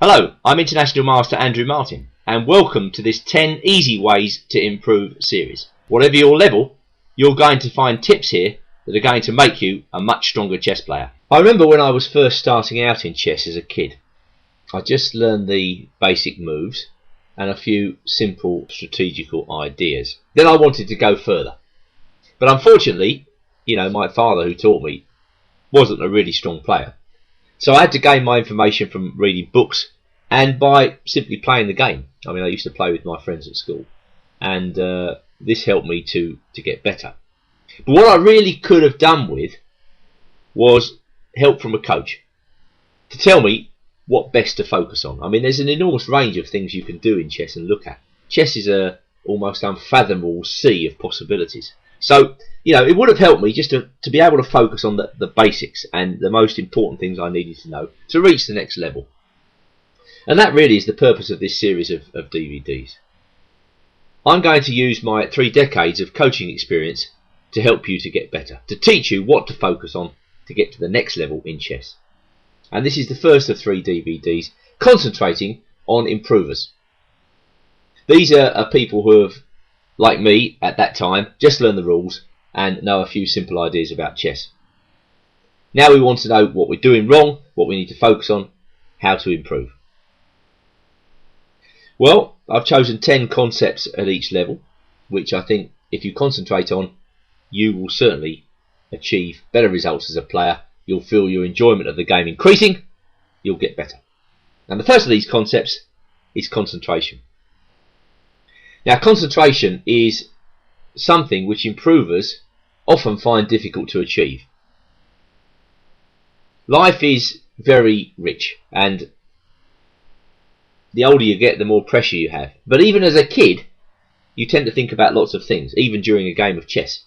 Hello, I'm International Master Andrew Martin, and welcome to this 10 Easy Ways to Improve series. Whatever your level, you're going to find tips here that are going to make you a much stronger chess player. I remember when I was first starting out in chess as a kid, I just learned the basic moves and a few simple strategical ideas. Then I wanted to go further. But unfortunately, my father who taught me wasn't a really strong player. So I had to gain my information from reading books and by simply playing the game. I used to play with my friends at school, and this helped me to get better. But what I really could have done with was help from a coach to tell me what best to focus on. There's an enormous range of things you can do in chess and look at. Chess is a almost unfathomable sea of possibilities. So, it would have helped me just to be able to focus on the basics and the most important things I needed to know to reach the next level. And that really is the purpose of this series of DVDs. I'm going to use my 3 decades of coaching experience to help you to get better, to teach you what to focus on to get to the next level in chess. And this is the first of 3 DVDs concentrating on improvers. These are people who have, like me at that time, just learned the rules and know a few simple ideas about chess. Now we want to know what we're doing wrong, what we need to focus on, how to improve. Well, I've chosen 10 concepts at each level, which I think if you concentrate on, you will certainly achieve better results as a player. You'll feel your enjoyment of the game increasing, you'll get better. And the first of these concepts is concentration. Now, concentration is something which improvers often find difficult to achieve. Life is very rich, and the older you get, the more pressure you have. But even as a kid, you tend to think about lots of things, even during a game of chess.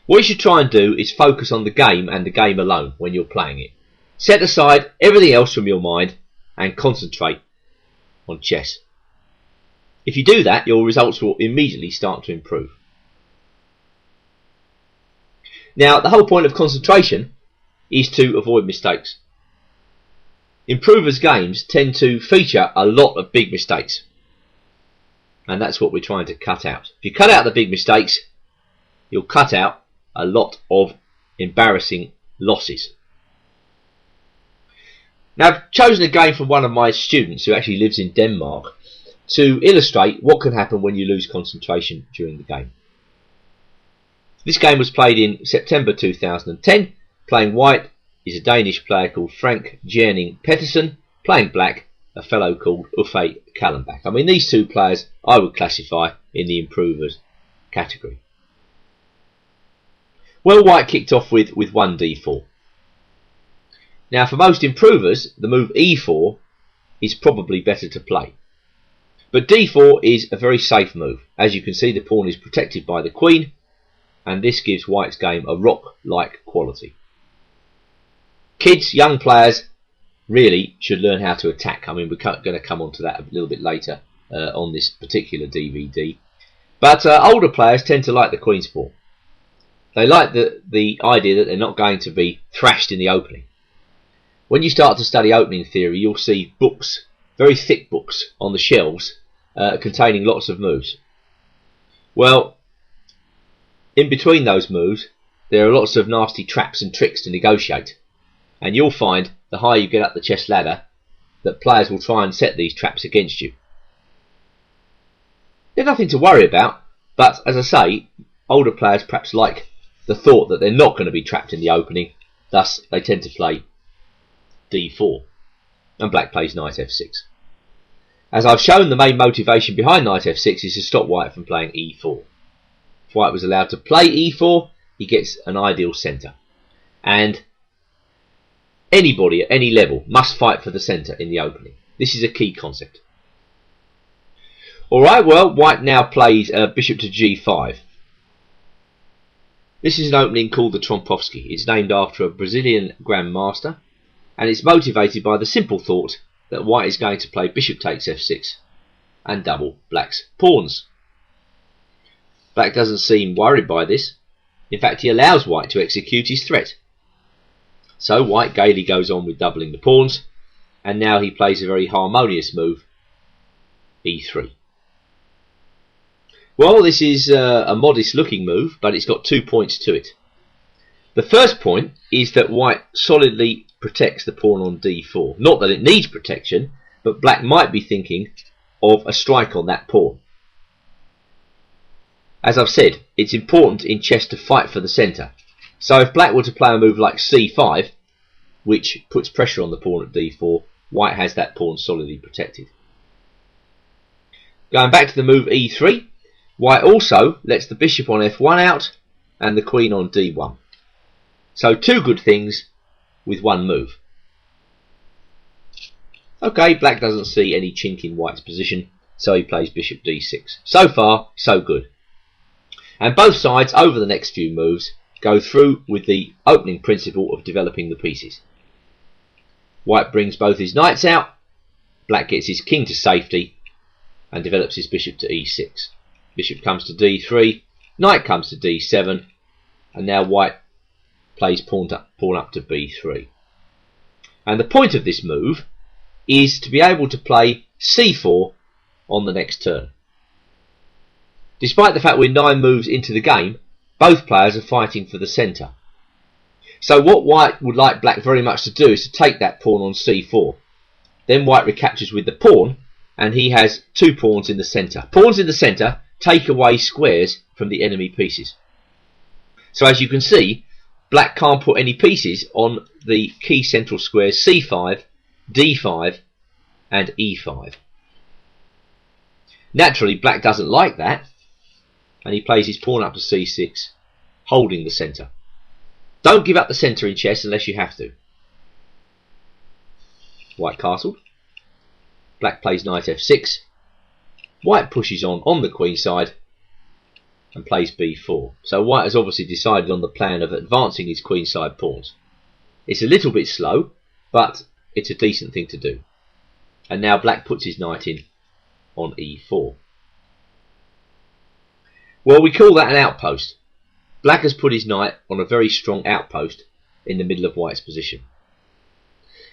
What you should try and do is focus on the game and the game alone when you're playing it. Set aside everything else from your mind and concentrate on chess. If you do that, your results will immediately start to improve. Now, the whole point of concentration is to avoid mistakes. Improvers' games tend to feature a lot of big mistakes, and that's what we're trying to cut out. If you cut out the big mistakes, you'll cut out a lot of embarrassing losses. Now, I've chosen a game from one of my students who actually lives in Denmark to illustrate what can happen when you lose concentration during the game. This game was played in September 2010. Playing white is a Danish player called Frank Jerning Pettersen, playing black a fellow called Uffe Kallenbach. These two players I would classify in the improvers category. Well, white kicked off with 1d4. Now, for most improvers, the move e4 is probably better to play. But d4 is a very safe move. As you can see, the pawn is protected by the queen, and this gives white's game a rock-like quality. Kids, young players, really should learn how to attack. We're going to come on to that a little bit later on this particular DVD. But older players tend to like the queen's pawn. They like the idea that they're not going to be thrashed in the opening. When you start to study opening theory, you'll see books, very thick books on the shelves containing lots of moves. Well, in between those moves, there are lots of nasty traps and tricks to negotiate. And you'll find the higher you get up the chess ladder that players will try and set these traps against you. They're nothing to worry about, but as I say, older players perhaps like the thought that they're not going to be trapped in the opening, thus they tend to play d4, and black plays knight f6. As I've shown, the main motivation behind knight f6 is to stop white from playing e4. If white was allowed to play e4, he gets an ideal centre. And anybody at any level must fight for the centre in the opening. This is a key concept. Alright, well, white now plays bishop to g5. This is an opening called the Trompowsky. It's named after a Brazilian grandmaster, and it's motivated by the simple thought that white is going to play bishop takes f6 and double black's pawns. Black doesn't seem worried by this. In fact, he allows white to execute his threat. So white gaily goes on with doubling the pawns, and now he plays a very harmonious move, e3. Well, this is a modest looking move, but it's got 2 points to it. The first point is that white solidly protects the pawn on d4. Not that it needs protection, but black might be thinking of a strike on that pawn. As I've said, it's important in chess to fight for the centre. So if black were to play a move like c5, which puts pressure on the pawn at d4, white has that pawn solidly protected. Going back to the move e3, white also lets the bishop on f1 out and the queen on d1. So 2 good things with 1 move. Okay, black doesn't see any chink in white's position, so he plays bishop d6. So far, so good. And both sides, over the next few moves, go through with the opening principle of developing the pieces. White brings both his knights out, black gets his king to safety, and develops his bishop to e6. Bishop comes to d3, knight comes to d7, and now white plays pawn up to b3. And the point of this move is to be able to play c4 on the next turn. Despite the fact we're 9 moves into the game, both players are fighting for the centre. So what white would like black very much to do is to take that pawn on c4. Then white recaptures with the pawn, and he has 2 pawns in the centre. Pawns in the centre take away squares from the enemy pieces. So as you can see, black can't put any pieces on the key central squares c5, d5 and e5. Naturally, black doesn't like that, and he plays his pawn up to c6, holding the centre. Don't give up the centre in chess unless you have to. White castled. Black plays knight f6. White pushes on the queen side and plays b4. So white has obviously decided on the plan of advancing his queenside pawns. It's a little bit slow, but it's a decent thing to do. And now black puts his knight in on e4. Well, we call that an outpost. Black has put his knight on a very strong outpost in the middle of white's position.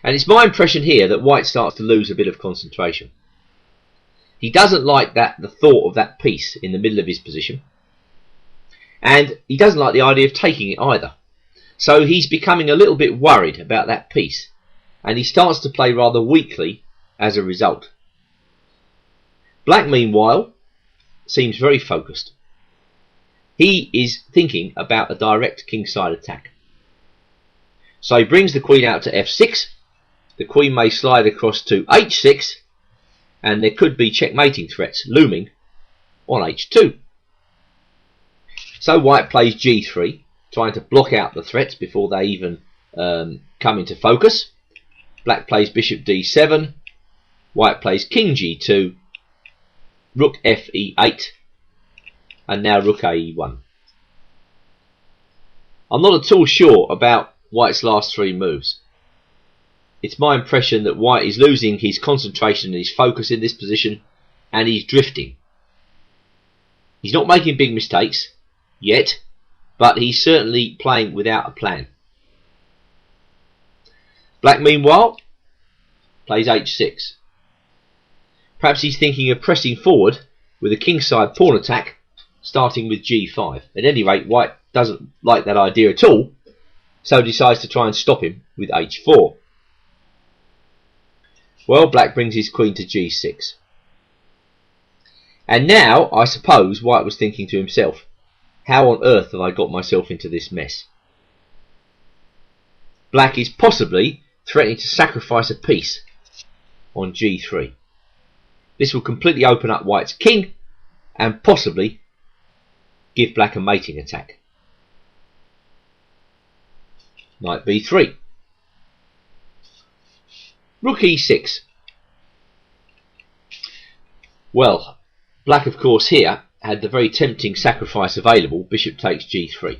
And it's my impression here that white starts to lose a bit of concentration. He doesn't like the thought of that piece in the middle of his position. And he doesn't like the idea of taking it either. So he's becoming a little bit worried about that piece. And he starts to play rather weakly as a result. Black, meanwhile, seems very focused. He is thinking about a direct kingside attack. So he brings the queen out to f6. The queen may slide across to h6. And there could be checkmating threats looming on h2. So white plays g3, trying to block out the threats before they even come into focus. Black plays bishop d7. White plays king g2. Rook fe8. And now rook ae1. I'm not at all sure about white's last 3 moves. It's my impression that white is losing his concentration and his focus in this position, and he's drifting. He's not making big mistakes yet, but he's certainly playing without a plan. Black, meanwhile, plays h6. Perhaps he's thinking of pressing forward with a kingside pawn attack, starting with g5. At any rate, white doesn't like that idea at all, so decides to try and stop him with h4. Well, black brings his queen to g6. And now, I suppose, white was thinking to himself, how on earth have I got myself into this mess? Black is possibly threatening to sacrifice a piece on g3. This will completely open up white's king and possibly give black a mating attack. Knight b3. Rook e6. Well, black of course here had the very tempting sacrifice available, bishop takes g3.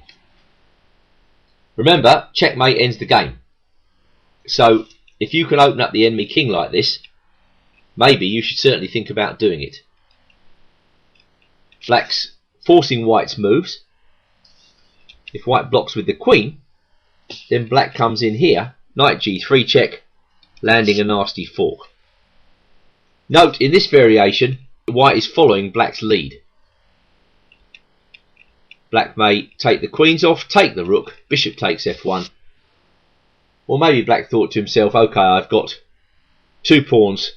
Remember, checkmate ends the game. So if you can open up the enemy king like this, maybe you should certainly think about doing it. Black's forcing white's moves. If white blocks with the queen, then black comes in here, knight g3 check, landing a nasty fork. Note, in this variation, white is following black's lead. Black may take the queens off, take the rook, bishop takes f1. Or maybe black thought to himself, okay, I've got 2 pawns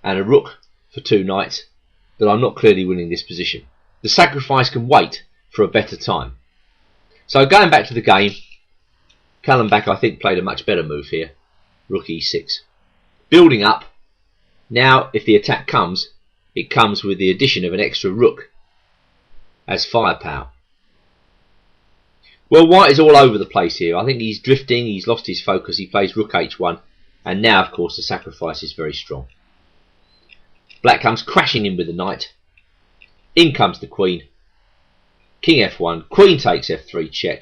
and a rook for 2 knights, but I'm not clearly winning this position. The sacrifice can wait for a better time. So going back to the game, Callenbach, I think, played a much better move here. Rook e6. Building up. Now, if the attack comes, it comes with the addition of an extra rook as firepower. Well, white is all over the place here. I think he's drifting, he's lost his focus, he plays rook h1, and now, of course, the sacrifice is very strong. Black comes crashing in with the knight. In comes the queen. King f1, queen takes f3, check.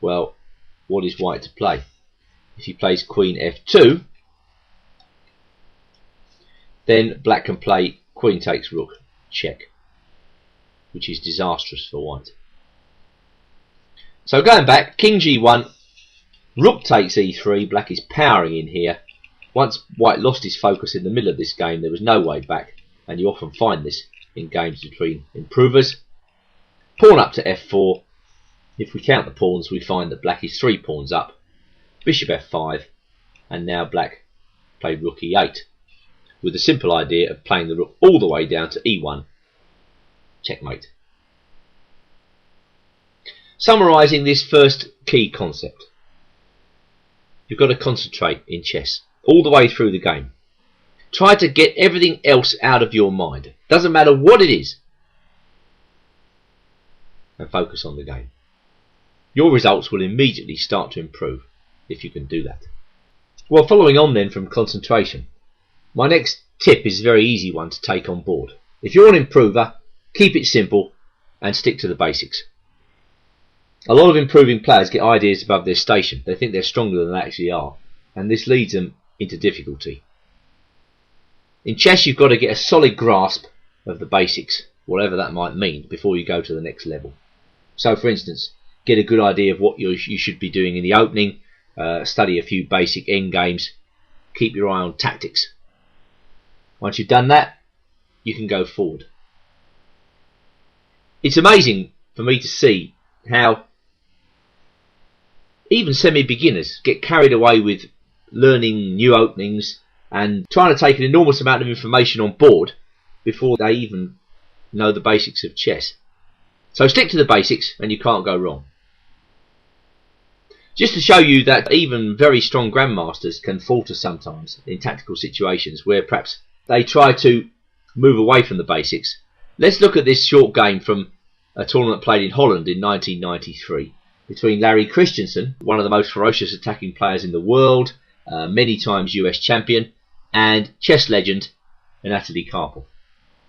Well, what is white to play? If he plays queen f2, then black can play queen takes rook, check, which is disastrous for white. So going back, king g1, rook takes e3, black is powering in here. Once white lost his focus in the middle of this game, there was no way back, and you often find this in games between improvers. Pawn up to f4. If we count the pawns, we find that black is 3 pawns up. Bishop f5, and now black played rook e8, with the simple idea of playing the rook all the way down to e1. Checkmate. Summarising this first key concept. You've got to concentrate in chess all the way through the game. Try to get everything else out of your mind. Doesn't matter what it is. And focus on the game. Your results will immediately start to improve if you can do that. Well, following on then from concentration, my next tip is a very easy one to take on board. If you're an improver, keep it simple and stick to the basics. A lot of improving players get ideas above their station. They think they're stronger than they actually are, and this leads them into difficulty. In chess, you've got to get a solid grasp of the basics, whatever that might mean, before you go to the next level. So, for instance, get a good idea of what you should be doing in the opening, study a few basic endgames, keep your eye on tactics. Once you've done that, you can go forward. It's amazing for me to see how even semi-beginners get carried away with learning new openings and trying to take an enormous amount of information on board before they even know the basics of chess. So stick to the basics and you can't go wrong. Just to show you that even very strong grandmasters can falter sometimes in tactical situations where perhaps they try to move away from the basics, let's look at this short game from a tournament played in Holland in 1993 between Larry Christensen, one of the most ferocious attacking players in the world, many times US champion, and chess legend Anatoly Karpov,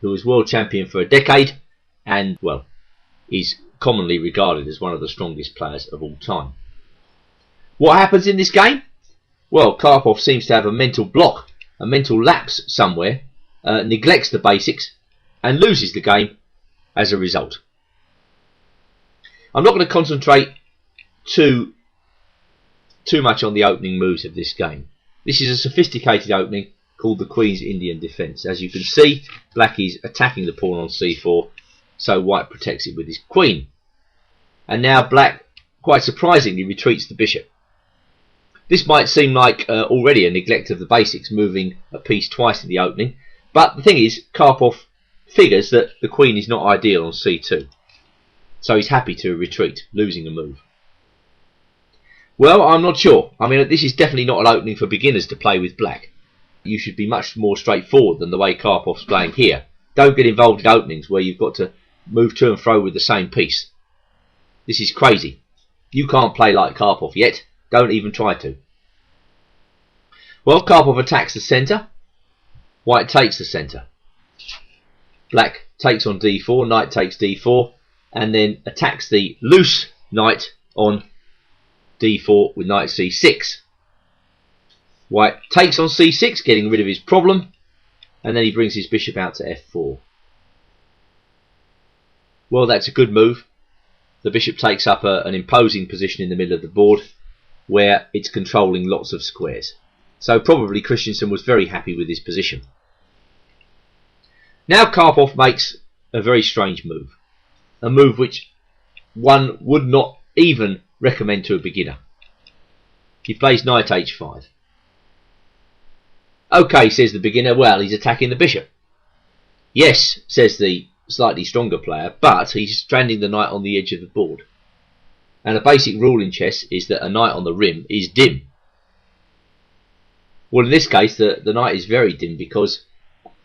who was world champion for a decade and, well, is commonly regarded as one of the strongest players of all time. What happens in this game? Well, Karpov seems to have a mental block, a mental lapse somewhere, neglects the basics, and loses the game as a result. I'm not going to concentrate too much on the opening moves of this game. This is a sophisticated opening called the Queen's Indian Defence. As you can see, black is attacking the pawn on c4, so white protects it with his queen. And now black, quite surprisingly, retreats the bishop. This might seem like already a neglect of the basics, moving a piece twice in the opening, but the thing is, Karpov figures that the queen is not ideal on c2, so he's happy to retreat, losing a move. Well, I'm not sure. I mean, this is definitely not an opening for beginners to play with black. You should be much more straightforward than the way Karpov's playing here. Don't get involved in openings where you've got to move to and fro with the same piece. This is crazy. You can't play like Karpov yet. Don't even try to. Well, Karpov attacks the centre. White takes the centre. Black takes on d4, knight takes d4, and then attacks the loose knight on d4 with knight c6. White takes on c6, getting rid of his problem, and then he brings his bishop out to f4. Well, that's a good move. The bishop takes up an imposing position in the middle of the board where it's controlling lots of squares. So probably Christensen was very happy with his position. Now Karpov makes a very strange move. A move which one would not even recommend to a beginner. He plays knight h5. Okay, says the beginner, well, he's attacking the bishop. Yes, says the slightly stronger player, but he's stranding the knight on the edge of the board. And a basic rule in chess is that a knight on the rim is dim. Well, in this case, the knight is very dim because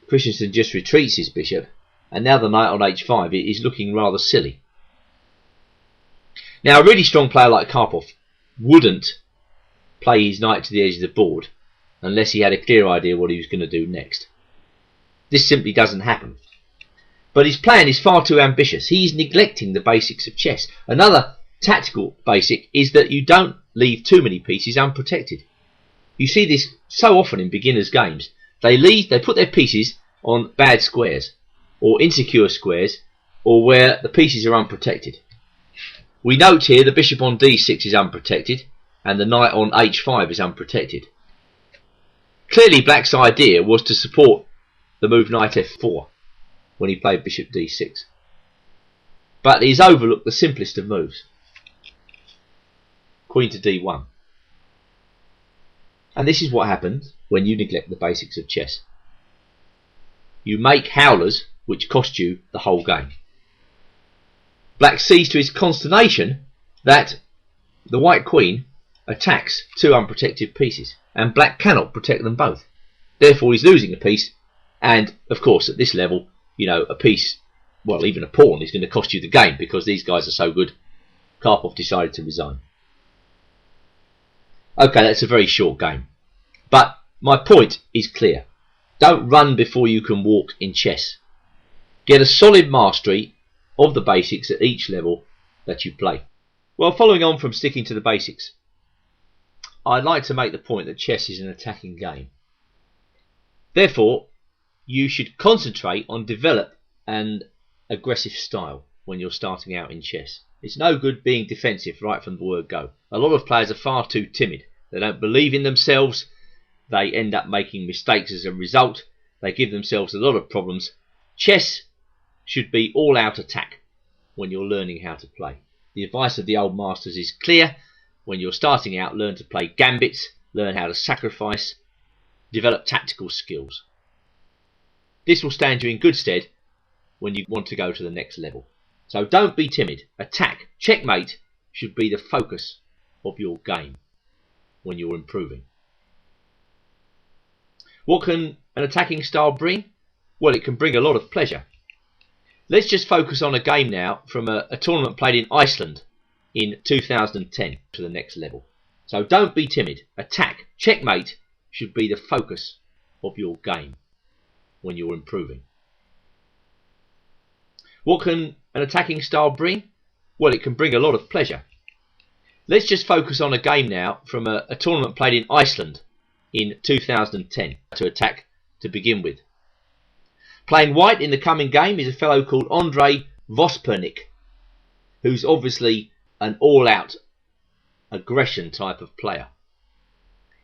Christensen just retreats his bishop, and now the knight on h5 is looking rather silly. Now, a really strong player like Karpov wouldn't play his knight to the edge of the board unless he had a clear idea what he was going to do next. This simply doesn't happen. But his plan is far too ambitious. He's neglecting the basics of chess. Another tactical basic is that you don't leave too many pieces unprotected. You see this so often in beginners' games. They put their pieces on bad squares, or insecure squares, or where the pieces are unprotected. We note here the bishop on d6 is unprotected, and the knight on h5 is unprotected. Clearly Black's idea was to support the move knight f4 when he played bishop d6. But he's overlooked the simplest of moves. Queen to d1. And this is what happens when you neglect the basics of chess. You make howlers which cost you the whole game. Black sees to his consternation that the white queen attacks two unprotected pieces, and Black cannot protect them both. Therefore he's losing a piece, and of course at this level, you know, a piece, well, even a pawn is going to cost you the game because these guys are so good. Karpov decided to resign. Okay, that's a very short game. But my point is clear. Don't run before you can walk in chess. Get a solid mastery of the basics at each level that you play. Well, following on from sticking to the basics, I'd like to make the point that chess is an attacking game. Therefore, you should concentrate on develop an aggressive style when you're starting out in chess. It's no good being defensive right from the word go. A lot of players are far too timid. They don't believe in themselves. They end up making mistakes as a result. They give themselves a lot of problems. Chess should be all-out attack when you're learning how to play. The advice of the old masters is clear. When you're starting out, learn to play gambits, learn how to sacrifice, develop tactical skills. This will stand you in good stead when you want to go to the next level. So don't be timid. Attack, checkmate should be the focus of your game when you're improving. What can an attacking style bring? Well, it can bring a lot of pleasure. Let's just focus on a game now from a tournament played in Iceland in 2010 to the next level. So don't be timid. Attack, checkmate should be the focus of your game when you're improving. What can an attacking style bring? Well, it can bring a lot of pleasure. Let's just focus on a game now from a tournament played in Iceland in 2010 to attack to begin with. Playing white in the coming game is a fellow called Andrei Vospernik, who's obviously an all-out aggression type of player.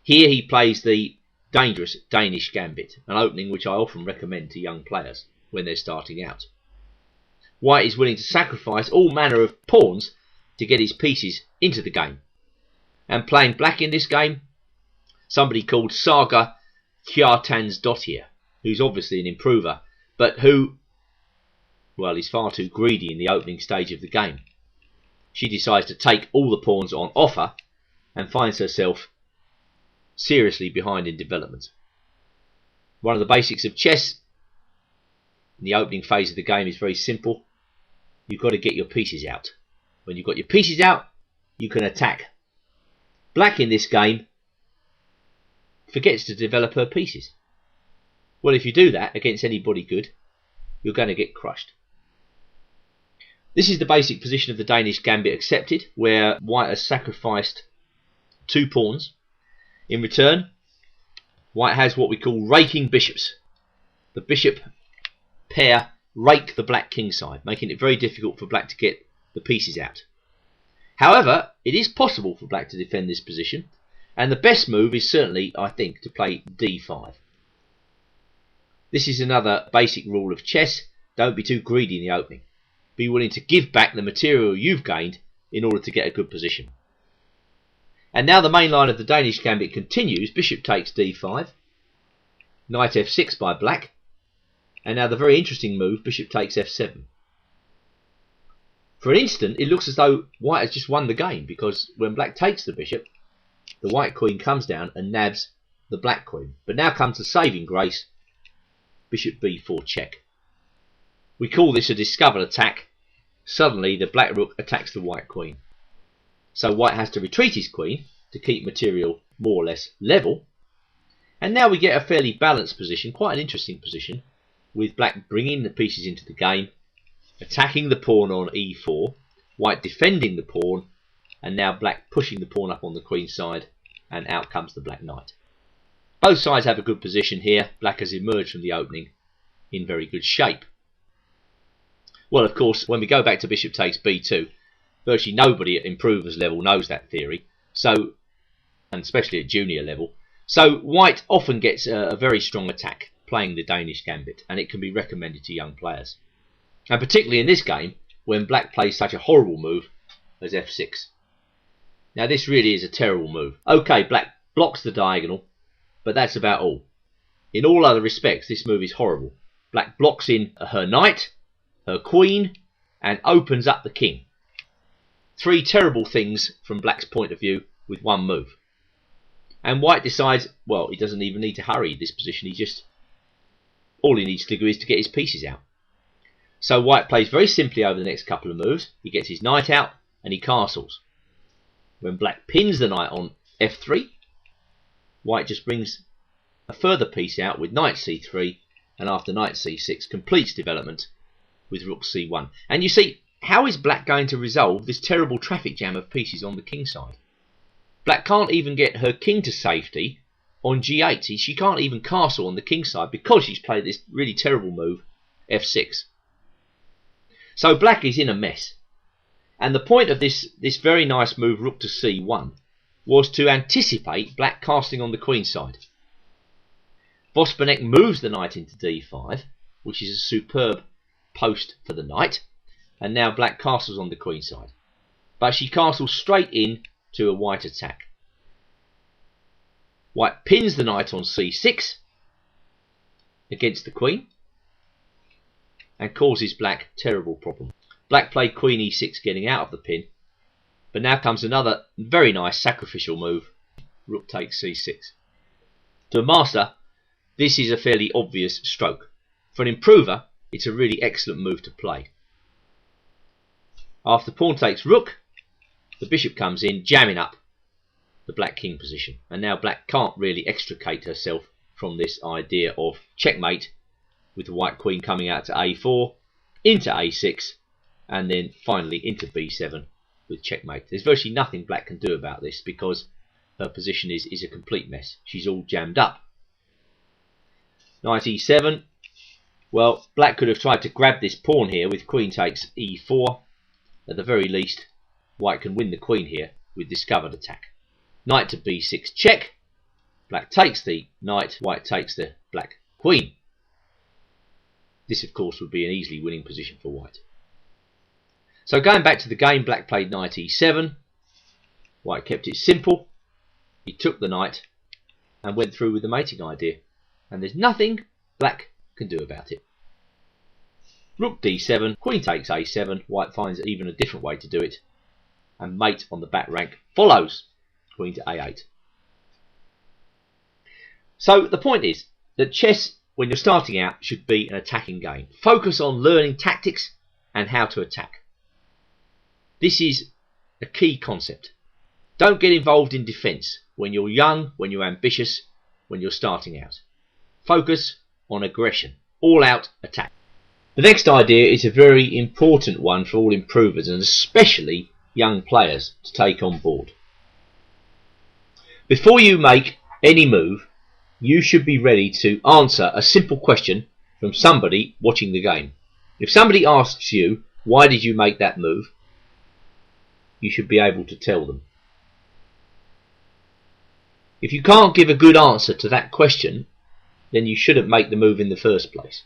Here he plays the dangerous Danish gambit, an opening which I often recommend to young players when they're starting out. White is willing to sacrifice all manner of pawns to get his pieces into the game. And playing black in this game, somebody called Saga Kjartansdottir, who's obviously an improver, but who, well, is far too greedy in the opening stage of the game. She decides to take all the pawns on offer and finds herself seriously behind in development. One of the basics of chess in the opening phase of the game is very simple. You've got to get your pieces out. When you've got your pieces out, you can attack. Black in this game forgets to develop her pieces. Well, if you do that against anybody good, you're going to get crushed. This is the basic position of the Danish gambit accepted, where white has sacrificed two pawns. In return, white has what we call raking bishops. The bishop pair rake the black king side, making it very difficult for black to get the pieces out. However, it is possible for black to defend this position, And the best move is certainly, I think, to play d5. This is another basic rule of chess. Don't be too greedy in the opening. Be willing to give back the material you've gained in order to get a good position. And now the main line of the Danish gambit continues. Bishop takes d5. Knight f6 by black. And now the very interesting move, bishop takes f7. For an instant, it looks as though white has just won the game, because when black takes the bishop, the white queen comes down and nabs the black queen. But now comes the saving grace, bishop b4 check. We call this a discovered attack. Suddenly the black rook attacks the white queen. So white has to retreat his queen to keep material more or less level. And now we get a fairly balanced position, quite an interesting position, with black bringing the pieces into the game, attacking the pawn on e4, white defending the pawn, and now black pushing the pawn up on the queen side, and out comes the black knight. Both sides have a good position here. Black has emerged from the opening in very good shape. Well, of course, when we go back to bishop takes b2, virtually nobody at improvers level knows that theory, so, and especially at junior level. So white often gets a very strong attack playing the Danish gambit, and it can be recommended to young players. And particularly in this game, when black plays such a horrible move as f6. Now this really is a terrible move. Okay, black blocks the diagonal, but that's about all. In all other respects, this move is horrible. Black blocks in her knight, her queen, and opens up the king. Three terrible things from black's point of view with one move. And white decides, well, he doesn't even need to hurry this position. All he needs to do is to get his pieces out. So white plays very simply over the next couple of moves. He gets his knight out and he castles. When black pins the knight on f3, white just brings a further piece out with knight c3, and after knight c6 completes development with rook c1. And you see, how is black going to resolve this terrible traffic jam of pieces on the king side? Black can't even get her king to safety on g8. She can't even castle on the king side because she's played this really terrible move, f6. So black is in a mess. And the point of this very nice move, rook to c1, was to anticipate black casting on the queen side. Vospernek moves the knight into d5, which is a superb post for the knight, and now black castles on the queen side. But she castles straight in to a white attack. White pins the knight on c6 against the queen and causes black terrible problem. Black played queen e6 getting out of the pin, but now comes another very nice sacrificial move, rook takes c6. To a master, this is a fairly obvious stroke. For an improver, it's a really excellent move to play. After pawn takes rook, the bishop comes in, jamming up the black king position. And now black can't really extricate herself from this idea of checkmate, with the white queen coming out to a4, into a6, and then finally into b7 with checkmate. There's virtually nothing black can do about this because her position is a complete mess. She's all jammed up. Knight e7. Well, black could have tried to grab this pawn here with queen takes e4. At the very least, white can win the queen here with discovered attack. Knight to b6 check. Black takes the knight, white takes the black queen. This, of course, would be an easily winning position for white. So going back to the game, black played knight e7. White kept it simple. He took the knight and went through with the mating idea. And there's nothing black can do about it. Rook d7, queen takes a7. White finds even a different way to do it. And mate on the back rank follows. Queen to a8. So the point is that chess, when you're starting out, should be an attacking game. Focus on learning tactics and how to attack. This is a key concept. Don't get involved in defence when you're young, when you're ambitious, when you're starting out. Focus on aggression, all-out attack. The next idea is a very important one for all improvers and especially young players to take on board. Before you make any move, you should be ready to answer a simple question from somebody watching the game. If somebody asks you, why did you make that move? You should be able to tell them. If you can't give a good answer to that question, then you shouldn't make the move in the first place.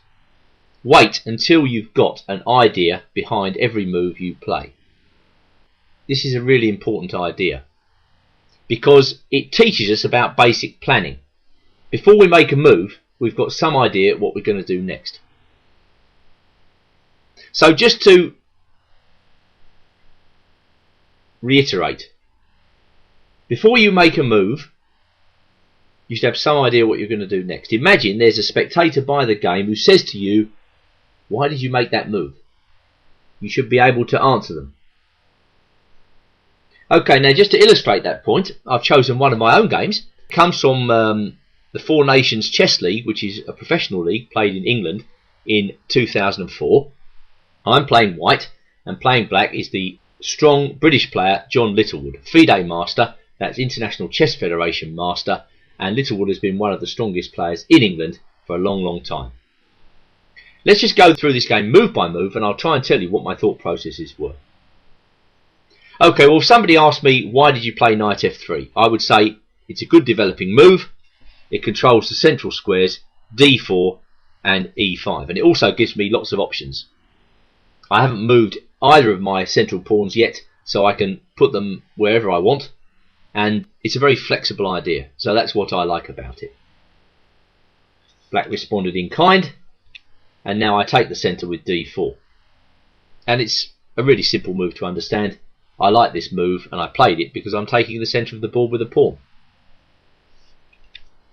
Wait until you've got an idea behind every move you play. This is a really important idea because it teaches us about basic planning. Before we make a move, we've got some idea what we're going to do next. So just to reiterate, before you make a move, you should have some idea what you're going to do next. Imagine there's a spectator by the game who says to you, "Why did you make that move?" You should be able to answer them. Okay, now just to illustrate that point, I've chosen one of my own games. It comes from the Four Nations Chess League, which is a professional league played in England in 2004. I'm playing white, and playing black is the strong British player John Littlewood, FIDE master, that's International Chess Federation master, and Littlewood has been one of the strongest players in England for a long, long time. Let's just go through this game move by move, and I'll try and tell you what my thought processes were. Okay, well, if somebody asked me, why did you play knight f3? I would say it's a good developing move. It controls the central squares, d4 and e5, and it also gives me lots of options. I haven't moved either of my central pawns yet, so I can put them wherever I want, and it's a very flexible idea, so that's what I like about it. Black responded in kind, and now I take the centre with d4, and it's a really simple move to understand. I like this move, and I played it because I'm taking the centre of the board with a pawn.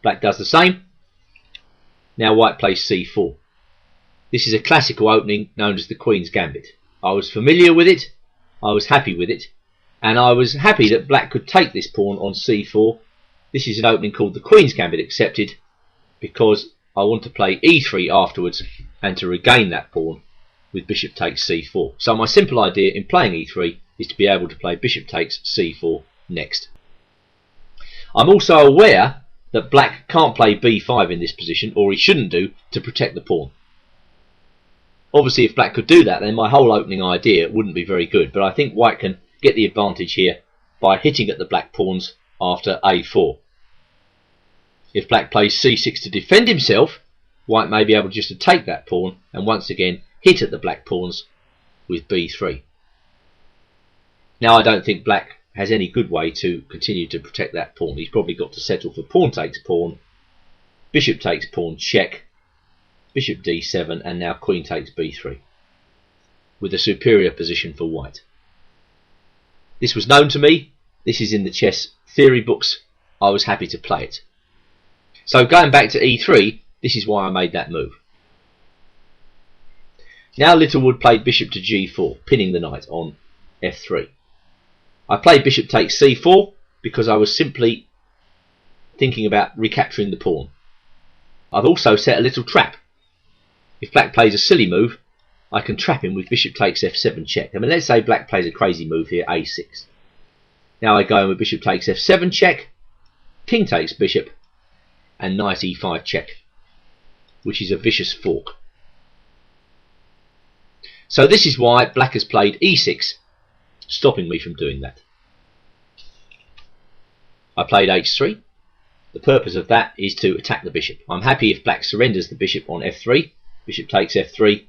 Black does the same. Now white plays c4. This is a classical opening known as the Queen's Gambit. I was familiar with it, I was happy with it, and I was happy that black could take this pawn on c4. This is an opening called the Queen's Gambit accepted because I want to play e3 afterwards and to regain that pawn with bishop takes c4. So my simple idea in playing e3 is to be able to play bishop takes c4 next. I'm also aware that black can't play b5 in this position, or he shouldn't do, to protect the pawn. Obviously if black could do that, then my whole opening idea wouldn't be very good, but I think white can get the advantage here by hitting at the black pawns after a4. If black plays c6 to defend himself, white may be able just to take that pawn and once again hit at the black pawns with b3. Now I don't think black has any good way to continue to protect that pawn. He's probably got to settle for pawn takes pawn, bishop takes pawn check, bishop d7, and now queen takes b3, with a superior position for white. This was known to me, this is in the chess theory books, I was happy to play it. So going back to e3, this is why I made that move. Now Littlewood played bishop to g4, pinning the knight on f3. I played bishop takes c4 because I was simply thinking about recapturing the pawn. I've also set a little trap. If black plays a silly move, I can trap him with bishop takes f7 check. I mean, let's say black plays a crazy move here, a6. Now I go in with bishop takes f7 check, king takes bishop, and knight e5 check, which is a vicious fork. So this is why black has played e6, stopping me from doing that. I played h3. The purpose of that is to attack the bishop. I'm happy if black surrenders the bishop on f3, bishop takes f3,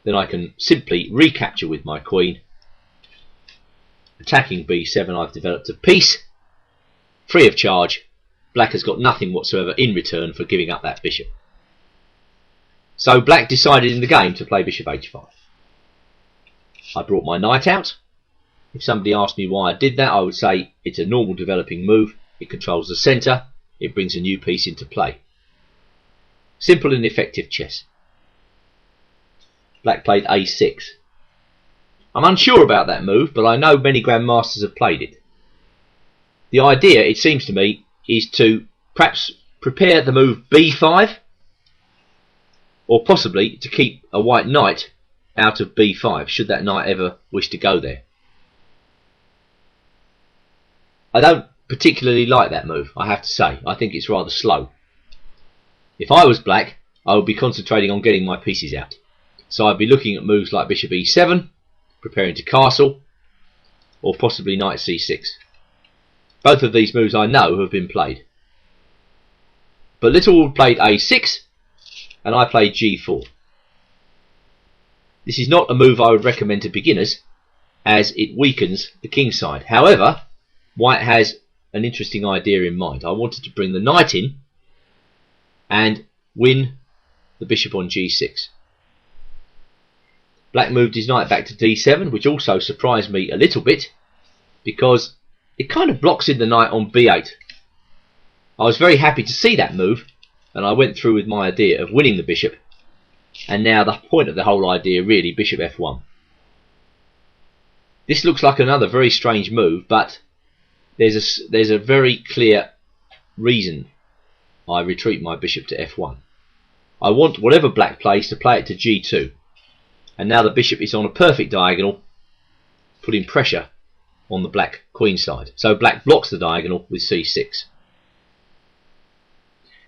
then I can simply recapture with my queen. Attacking b7, I've developed a piece, free of charge. Black has got nothing whatsoever in return for giving up that bishop. So black decided in the game to play bishop h5. I brought my knight out. If somebody asked me why I did that, I would say it's a normal developing move. It controls the centre. It brings a new piece into play. Simple and effective chess. Black played a6. I'm unsure about that move, but I know many grandmasters have played it. The idea, it seems to me, is to perhaps prepare the move b5, or possibly to keep a white knight out of b5 should that knight ever wish to go there. I don't particularly like that move, I have to say. I think it's rather slow. If I was black, I would be concentrating on getting my pieces out. So I'd be looking at moves like bishop e7, preparing to castle, or possibly knight c6. Both of these moves I know have been played. But Littlewood played a6 and I played g4. This is not a move I would recommend to beginners, as it weakens the king side. However, white has an interesting idea in mind. I wanted to bring the knight in and win the bishop on g6. Black moved his knight back to d7, which also surprised me a little bit, because it kind of blocks in the knight on b8. I was very happy to see that move, and I went through with my idea of winning the bishop. And now the point of the whole idea, really, bishop f1. This looks like another very strange move, but there's a very clear reason I retreat my bishop to f1. I want whatever black plays to play it to g2. And now the bishop is on a perfect diagonal, putting pressure on the black queen side. So black blocks the diagonal with c6.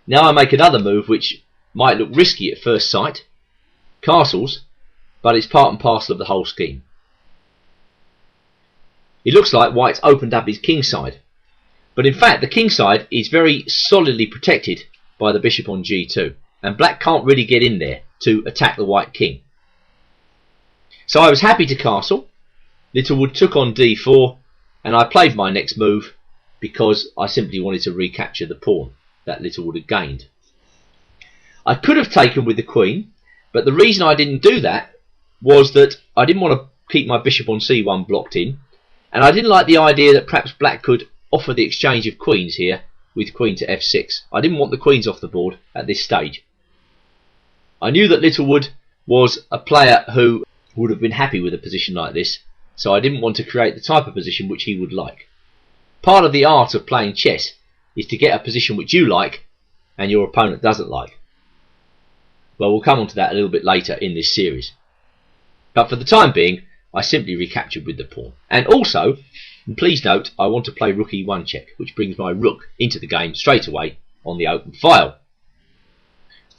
Now I make another move which might look risky at first sight. Castles, but it's part and parcel of the whole scheme. It looks like white's opened up his king side, but in fact the king side is very solidly protected by the bishop on g2, and black can't really get in there to attack the white king. So I was happy to castle. Littlewood took on d4, and I played my next move because I simply wanted to recapture the pawn that Littlewood had gained. I could have taken with the queen, but the reason I didn't do that was that I didn't want to keep my bishop on c1 blocked in, and I didn't like the idea that perhaps black could offer the exchange of queens here with queen to f6. I didn't want the queens off the board at this stage. I knew that Littlewood was a player who would have been happy with a position like this, so I didn't want to create the type of position which he would like. Part of the art of playing chess is to get a position which you like and your opponent doesn't like. Well, we'll come on to that a little bit later in this series. But for the time being, I simply recaptured with the pawn. And also, and please note, I want to play rook e1 check, which brings my rook into the game straight away on the open file.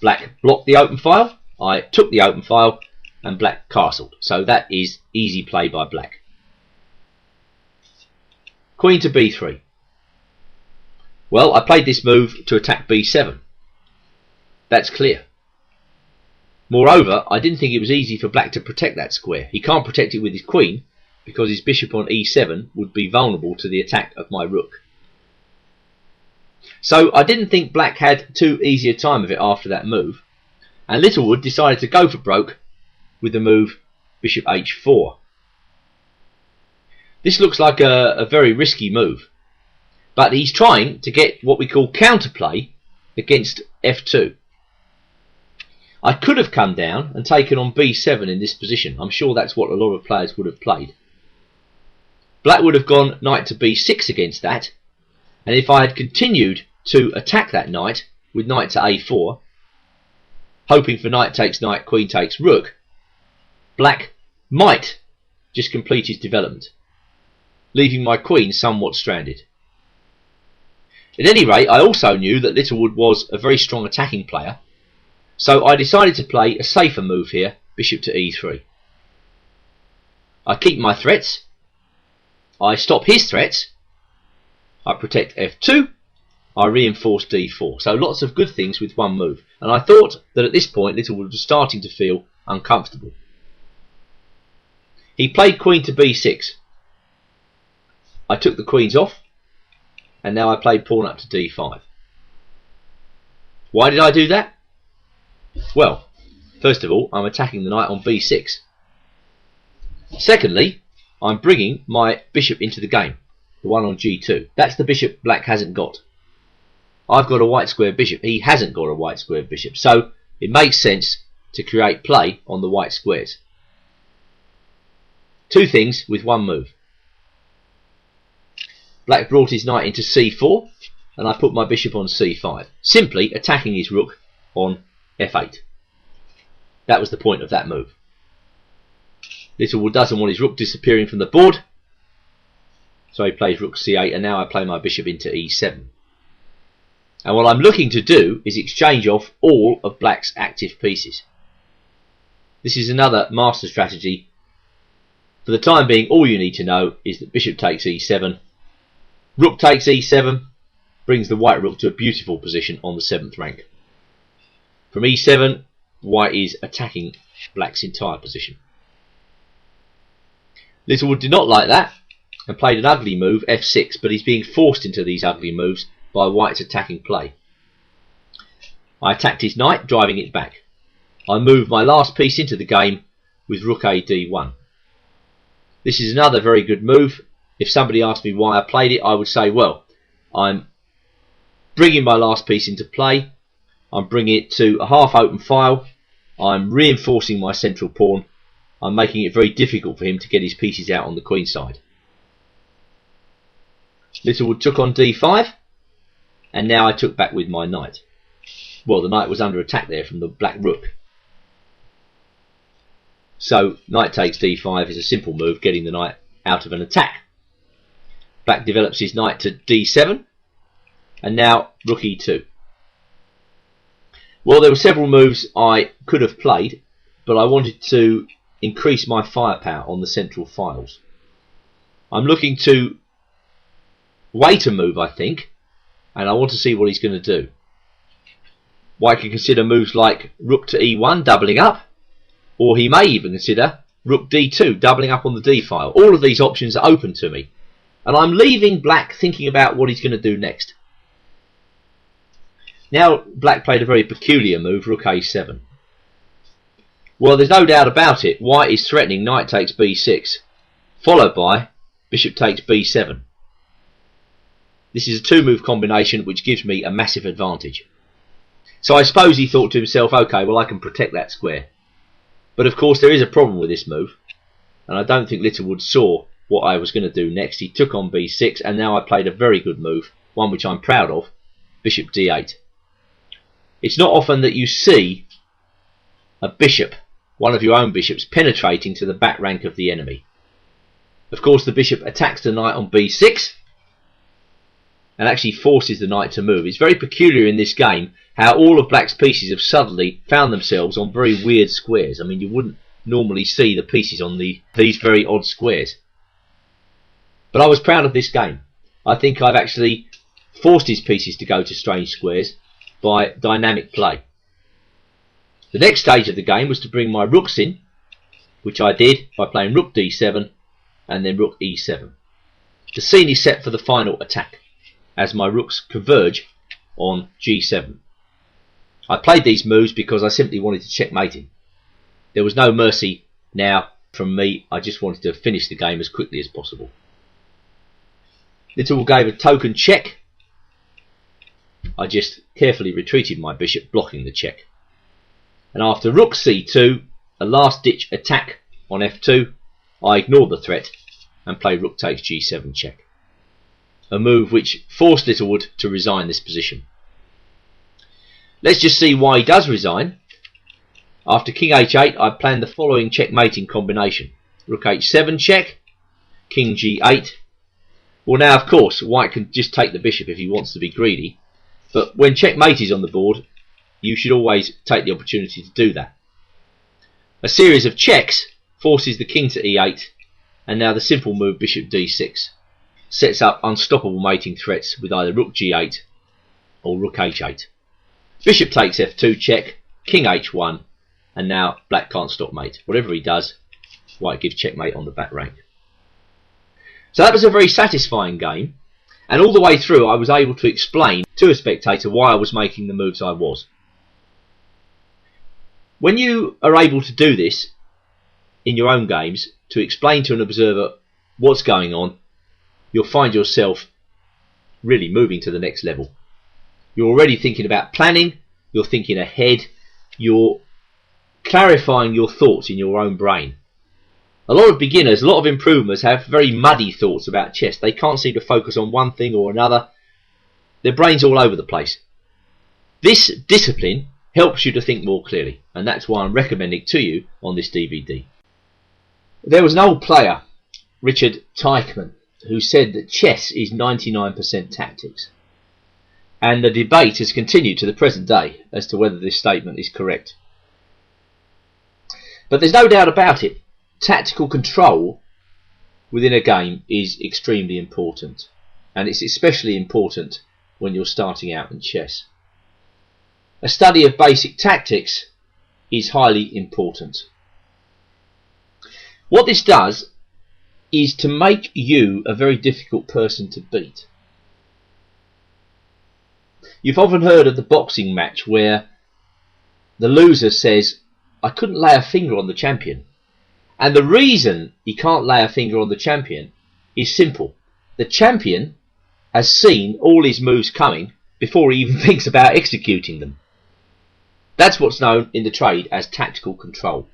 Black blocked the open file, I took the open file, and black castled. So that is easy play by black. Queen to b3. Well, I played this move to attack b7. That's clear. Moreover, I didn't think it was easy for black to protect that square. He can't protect it with his queen, because his bishop on e7 would be vulnerable to the attack of my rook. So I didn't think black had too easy a time of it after that move, and Littlewood decided to go for broke with the move bishop h4. This looks like a very risky move, but he's trying to get what we call counterplay against f2. I could have come down and taken on b7 in this position. I'm sure that's what a lot of players would have played. Black would have gone knight to b6 against that, and if I had continued to attack that knight with knight to a4, hoping for knight takes knight, queen takes rook, black might just complete his development, leaving my queen somewhat stranded. At any rate, I also knew that Littlewood was a very strong attacking player, so I decided to play a safer move here, bishop to e3. I keep my threats, I stop his threats, I protect f2, I reinforce d4. So lots of good things with one move. And I thought that at this point Littlewood was starting to feel uncomfortable. He played queen to b6. I took the queens off, and now I played pawn up to d5. Why did I do that? Well, first of all, I'm attacking the knight on b6. Secondly, I'm bringing my bishop into the game, the one on g2. That's the bishop black hasn't got. I've got a white square bishop. He hasn't got a white square bishop. So it makes sense to create play on the white squares. Two things with one move. Black brought his knight into c4, and I put my bishop on c5, simply attacking his rook on f8. That was the point of that move. Littlewood doesn't want his rook disappearing from the board, so he plays rook c8, and now I play my bishop into e7. And what I'm looking to do is exchange off all of black's active pieces. This is another master strategy. For the time being, all you need to know is that bishop takes e7, Rook takes e7, brings the white rook to a beautiful position on the 7th rank. From e7, white is attacking black's entire position. Littlewood did not like that and played an ugly move, f6, but he's being forced into these ugly moves by white's attacking play. I attacked his knight, driving it back. I moved my last piece into the game with rook a d1. This is another very good move. If somebody asked me why I played it, I would say, well, I'm bringing my last piece into play, I'm bringing it to a half open file, I'm reinforcing my central pawn, I'm making it very difficult for him to get his pieces out on the queen side. Littlewood took on d5, and now I took back with my knight. Well, the knight was under attack there from the black rook. So knight takes d5 is a simple move, getting the knight out of an attack. Black develops his knight to d7, and now rook e2. Well, there were several moves I could have played, but I wanted to increase my firepower on the central files. I'm looking to wait a move, I think, and I want to see what he's going to do. White can consider moves like rook to e1, doubling up, or he may even consider rook d2, doubling up on the d file. All of these options are open to me, and I'm leaving black thinking about what he's going to do next. Now black played a very peculiar move, rook a7. Well, there's no doubt about it, white is threatening knight takes b6, followed by bishop takes b7. This is a two-move combination which gives me a massive advantage. So I suppose he thought to himself, okay, well, I can protect that square. But of course there is a problem with this move, and I don't think Littlewood saw what I was going to do next. He took on b6, and now I played a very good move, one which I'm proud of, bishop d8. It's not often that you see a bishop, one of your own bishops, penetrating to the back rank of the enemy. Of course the bishop attacks the knight on b6 and actually forces the knight to move. It's very peculiar in this game how all of black's pieces have suddenly found themselves on very weird squares. I mean, you wouldn't normally see the pieces on these very odd squares. But I was proud of this game. I think I've actually forced his pieces to go to strange squares by dynamic play. The next stage of the game was to bring my rooks in, which I did by playing rook d7 and then rook e7. The scene is set for the final attack, as my rooks converge on g7. I played these moves because I simply wanted to checkmate him. There was no mercy now from me. I just wanted to finish the game as quickly as possible. Littlewood gave a token check. I just carefully retreated my bishop, blocking the check. And after rook c2, a last ditch attack on f2, I ignored the threat and played rook takes g7 check. A move which forced Littlewood to resign this position. Let's just see why he does resign. After king h8, I planned the following checkmating combination. Rook h7 check, king g8. Well, now of course white can just take the bishop if he wants to be greedy, but when checkmate is on the board, you should always take the opportunity to do that. A series of checks forces the king to e8, and now the simple move bishop d6 sets up unstoppable mating threats with either rook g8 or rook h8. Bishop takes f2 check, king h1, and now black can't stop mate. Whatever he does, white gives checkmate on the back rank. So that was a very satisfying game, and all the way through I was able to explain to a spectator why I was making the moves I was. When you are able to do this in your own games, to explain to an observer what's going on, you'll find yourself really moving to the next level. You're already thinking about planning, you're thinking ahead, you're clarifying your thoughts in your own brain. A lot of beginners, a lot of improvers have very muddy thoughts about chess. They can't seem to focus on one thing or another. Their brain's all over the place. This discipline helps you to think more clearly, and that's why I'm recommending to you on this DVD. There was an old player, Richard Teichmann, who said that chess is 99% tactics. And the debate has continued to the present day as to whether this statement is correct. But there's no doubt about it. Tactical control within a game is extremely important. and it's especially important when you're starting out in chess. A study of basic tactics is highly important. What this does is to make you a very difficult person to beat. You've often heard of the boxing match where the loser says, "I couldn't lay a finger on the champion." And the reason he can't lay a finger on the champion is simple. The champion has seen all his moves coming before he even thinks about executing them. That's what's known in the trade as tactical control.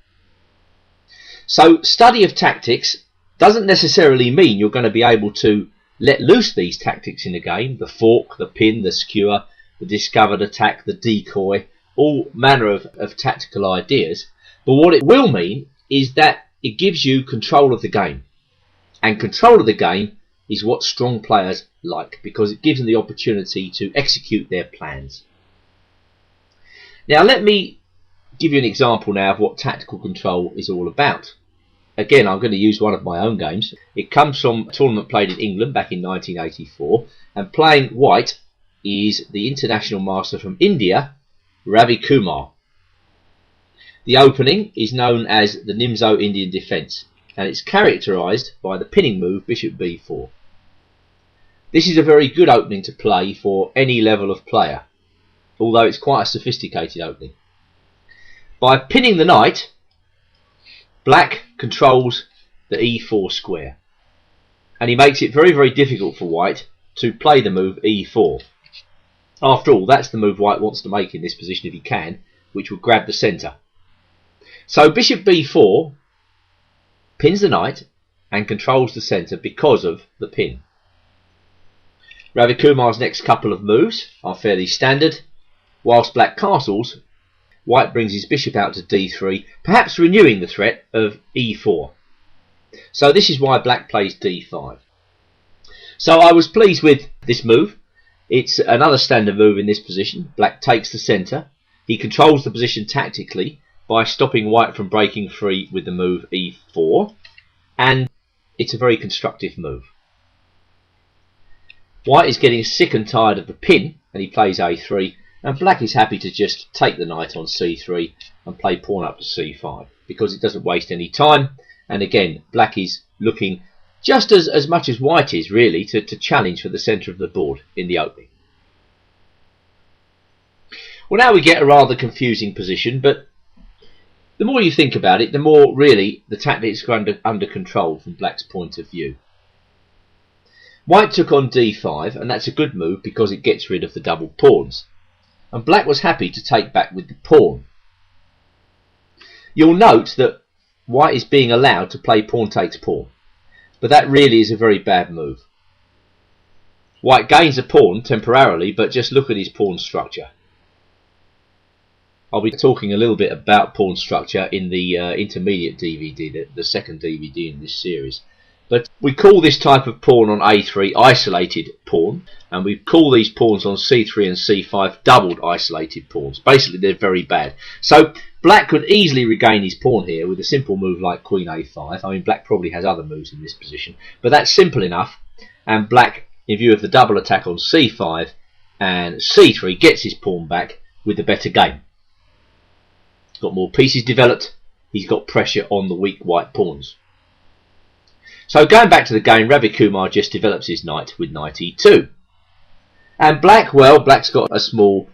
So study of tactics doesn't necessarily mean you're going to be able to let loose these tactics in a game. The fork, the pin, the skewer, the discovered attack, the decoy, all manner of tactical ideas. But what it will mean is that it gives you control of the game. And control of the game is what strong players like, because it gives them the opportunity to execute their plans. Now let me give you an example now of what tactical control is all about. Again, I'm going to use one of my own games. It comes from a tournament played in England back in 1984, and playing white is the international master from India, Ravi Kumar. The opening is known as the Nimzo Indian defence, and it's characterised by the pinning move Bishop b4. This is a very good opening to play for any level of player, although it's quite a sophisticated opening. By pinning the knight, black controls the e4 square, and he makes it very, very difficult for white to play the move e4. After all, that's the move white wants to make in this position if he can, which will grab the centre. So bishop b4 pins the knight and controls the centre because of the pin. Ravi Kumar's next couple of moves are fairly standard. Whilst black castles, white brings his bishop out to d3, perhaps renewing the threat of e4. So this is why black plays d5. So I was pleased with this move. It's another standard move in this position. Black takes the centre. He controls the position tactically by stopping white from breaking free with the move e4, and it's a very constructive move. White is getting sick and tired of the pin, and he plays a3, and black is happy to just take the knight on c3 and play pawn up to c5 because it doesn't waste any time. And again, black is looking just as much as white is really to challenge for the centre of the board in the opening. Well, now we get a rather confusing position, but the more you think about it, the more really the tactics are under control from black's point of view. White took on d5, and that's a good move because it gets rid of the double pawns. And black was happy to take back with the pawn. You'll note that white is being allowed to play pawn takes pawn, but that really is a very bad move. White gains a pawn temporarily, but just look at his pawn structure. I'll be talking a little bit about pawn structure in the intermediate DVD, the second DVD in this series. But we call this type of pawn on a3 isolated pawn, and we call these pawns on c3 and c5 doubled isolated pawns. Basically, they're very bad. So black could easily regain his pawn here with a simple move like queen a5. I mean, black probably has other moves in this position, but that's simple enough. And black, in view of the double attack on c5 and c3, gets his pawn back with the better game. He's got more pieces developed. He's got pressure on the weak white pawns. So going back to the game, Ravi Kumar just develops his knight with knight e2. And black, well, black's got a small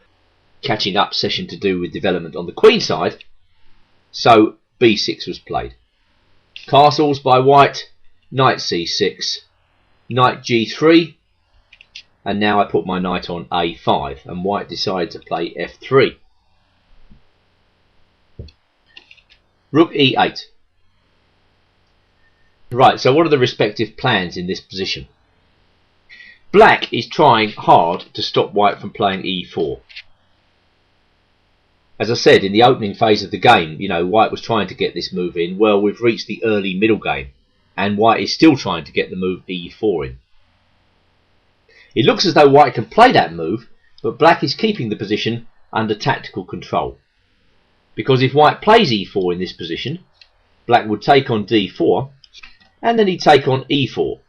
catching up session to do with development on the queen side. So b6 was played. Castles by white, knight c6, knight g3, and now I put my knight on a5, and white decided to play f3. Rook e8. Right, so what are the respective plans in this position? Black is trying hard to stop white from playing e4. As I said, in the opening phase of the game, white was trying to get this move in. Well, we've reached the early middle game, and white is still trying to get the move e4 in. It looks as though white can play that move, but black is keeping the position under tactical control. Because if white plays e4 in this position, black would take on d4, and then he'd take on e4,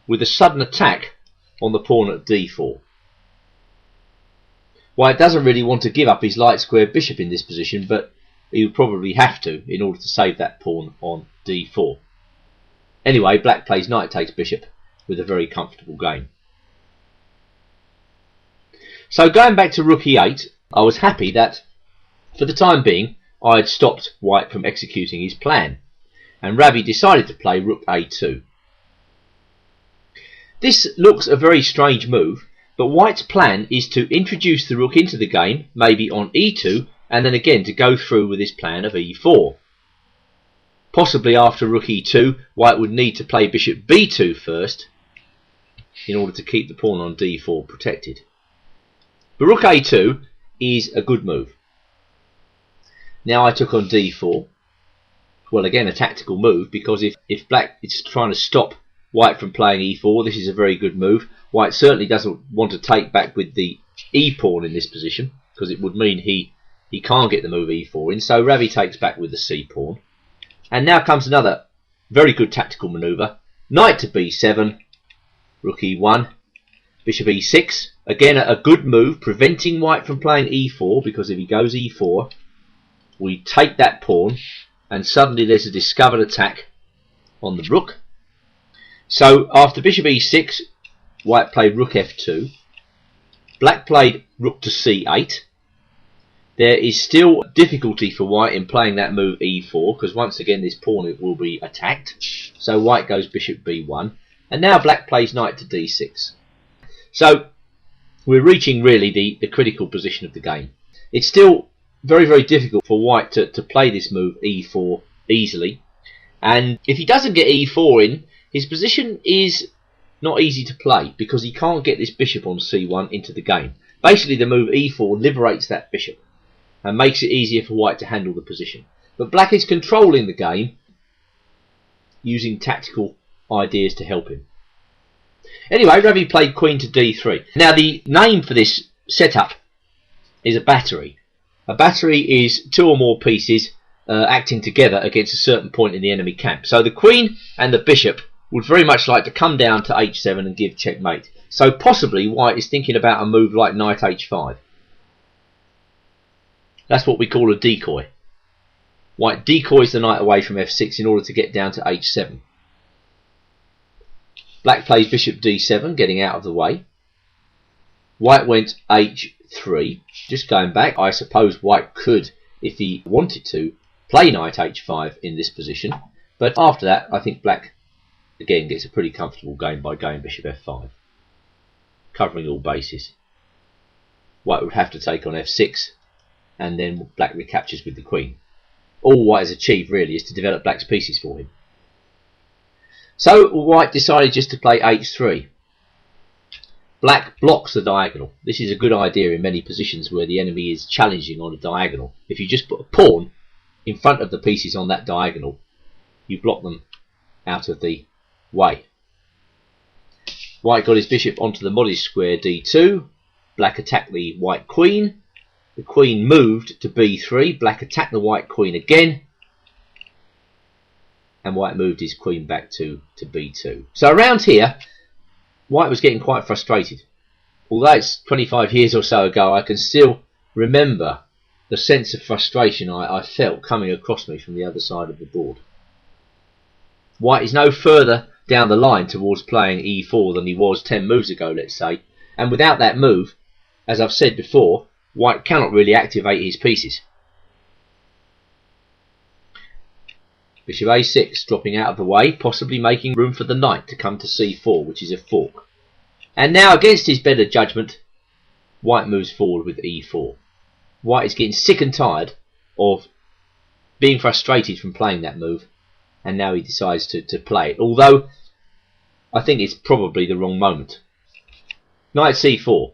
with a sudden attack on the pawn at d4. White doesn't really want to give up his light square bishop in this position, but he would probably have to in order to save that pawn on d4. Anyway, black plays knight takes bishop with a very comfortable game. So going back to rook e8, I was happy that for the time being I had stopped white from executing his plan, and Ravi decided to play rook a2. This looks a very strange move, but white's plan is to introduce the rook into the game, maybe on e2, and then again to go through with his plan of e4. Possibly after rook e2, white would need to play bishop b2 first in order to keep the pawn on d4 protected. But rook a2 is a good move. Now I took on d4. Well, again, a tactical move, because if black is trying to stop white from playing e4, this is a very good move. White certainly doesn't want to take back with the e-pawn in this position, because it would mean he can't get the move e4 in. So Ravi takes back with the c-pawn. And now comes another very good tactical manoeuvre. Knight to b7, rook e1, bishop e6. Again, a good move, preventing white from playing e4, because if he goes e4, we take that pawn, and suddenly there's a discovered attack on the rook. So after bishop e6, white played rook f2. Black played rook to c8. There is still difficulty for white in playing that move e4, because once again this pawn will be attacked. So white goes bishop b1. And now black plays knight to d6. So we're reaching really the critical position of the game. It's still very, very difficult for white to play this move e4 easily. And if he doesn't get e4 in, his position is not easy to play, because he can't get this bishop on c1 into the game. Basically the move e4 liberates that bishop and makes it easier for white to handle the position. But black is controlling the game using tactical ideas to help him. Anyway, Ravi played queen to d3. Now the name for this setup is a battery. A battery is two or more pieces acting together against a certain point in the enemy camp. So the queen and the bishop would very much like to come down to h7 and give checkmate. So possibly white is thinking about a move like knight h5. That's what we call a decoy. White decoys the knight away from f6 in order to get down to h7. Black plays bishop d7, getting out of the way. White went h3. Just going back, I suppose white could, if he wanted to, play knight h5 in this position. But after that, I think black again gets a pretty comfortable game by going bishop f5, covering all bases. White would have to take on f6, and then black recaptures with the queen. All white has achieved really is to develop black's pieces for him. So white decided just to play h3. Black blocks the diagonal. This is a good idea in many positions where the enemy is challenging on a diagonal. If you just put a pawn in front of the pieces on that diagonal, you block them out of the way. White got his bishop onto the modest square d2. Black attacked the white queen. The queen moved to b3. Black attacked the white queen again. And white moved his queen back to b2. So around here, white was getting quite frustrated. Although it's 25 years or so ago, I can still remember the sense of frustration I felt coming across me from the other side of the board. White is no further down the line towards playing e4 than he was 10 moves ago, let's say. And without that move, as I've said before, white cannot really activate his pieces. Bishop a6 dropping out of the way, possibly making room for the knight to come to c4, which is a fork. And now, against his better judgment, white moves forward with e4. White is getting sick and tired of being frustrated from playing that move, and now he decides to play it. Although, I think it's probably the wrong moment. Knight c4.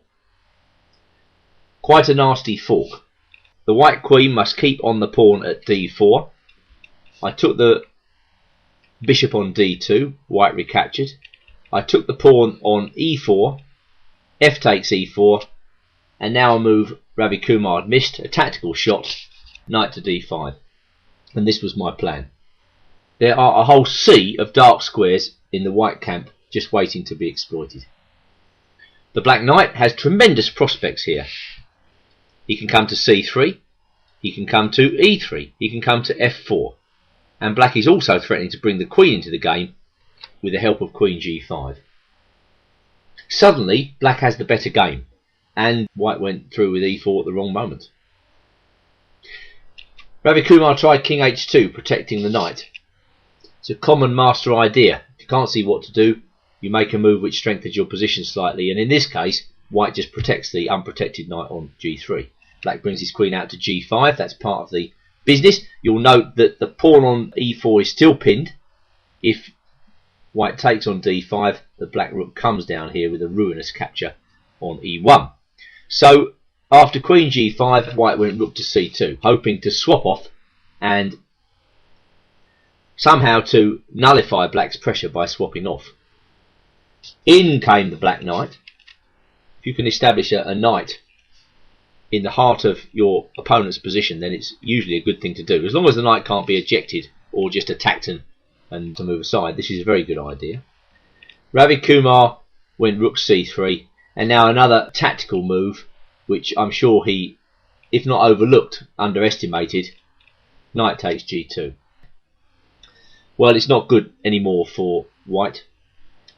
Quite a nasty fork. The white queen must keep on the pawn at d4. I took the bishop on d2, white recaptured. I took the pawn on e4, f takes e4, and now a move Ravi Kumar had missed, a tactical shot, knight to d5. And this was my plan. There are a whole sea of dark squares in the white camp just waiting to be exploited. The black knight has tremendous prospects here. He can come to c3, he can come to e3, he can come to f4, and black is also threatening to bring the queen into the game with the help of queen g5. Suddenly black has the better game, and white went through with e4 at the wrong moment. Ravi Kumar tried king h2, protecting the knight. It's a common master idea. If you can't see what to do, you make a move which strengthens your position slightly, and in this case white just protects the unprotected knight on g3. Black brings his queen out to g5. That's part of the business. You'll note that the pawn on e4 is still pinned. If white takes on d5, the black rook comes down here with a ruinous capture on e1. So after queen g5, white went rook to c2, hoping to swap off and somehow to nullify black's pressure by swapping off. In came the black knight. If you can establish a knight in the heart of your opponent's position, then it's usually a good thing to do. As long as the knight can't be ejected or just attacked and to move aside, this is a very good idea. Ravi Kumar went rook c3, and now another tactical move, which I'm sure he, if not overlooked, underestimated. Knight takes g2. Well, it's not good anymore for white.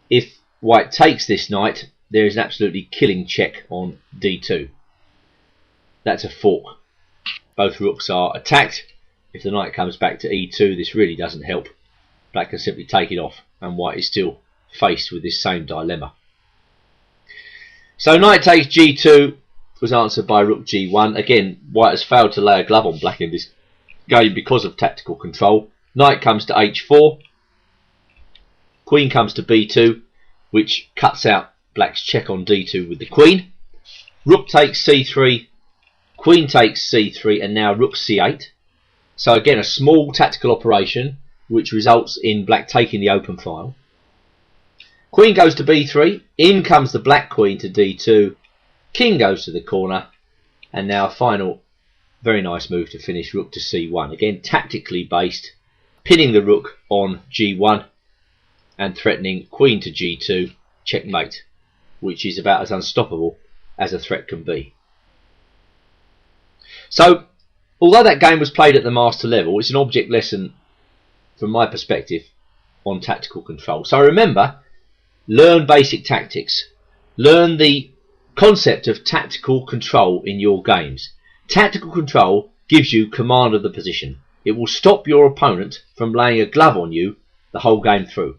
If white takes this knight, there is an absolutely killing check on d2. That's a fork. Both rooks are attacked. If the knight comes back to e2, this really doesn't help. Black can simply take it off, and white is still faced with this same dilemma. So knight takes g2 was answered by rook g1. Again, white has failed to lay a glove on black in this game because of tactical control. Knight comes to h4. Queen comes to b2, which cuts out black's check on d2 with the queen. Rook takes c3. Queen takes c3, and now rook c8. So again, a small tactical operation which results in black taking the open file. Queen goes to b3. In comes the black queen to d2. King goes to the corner, and now a final very nice move to finish, rook to c1. Again, tactically based, pinning the rook on g1 and threatening queen to g2, checkmate, which is about as unstoppable as a threat can be. So, although that game was played at the master level, it's an object lesson from my perspective on tactical control. So remember, learn basic tactics. Learn the concept of tactical control in your games. Tactical control gives you command of the position. It will stop your opponent from laying a glove on you the whole game through.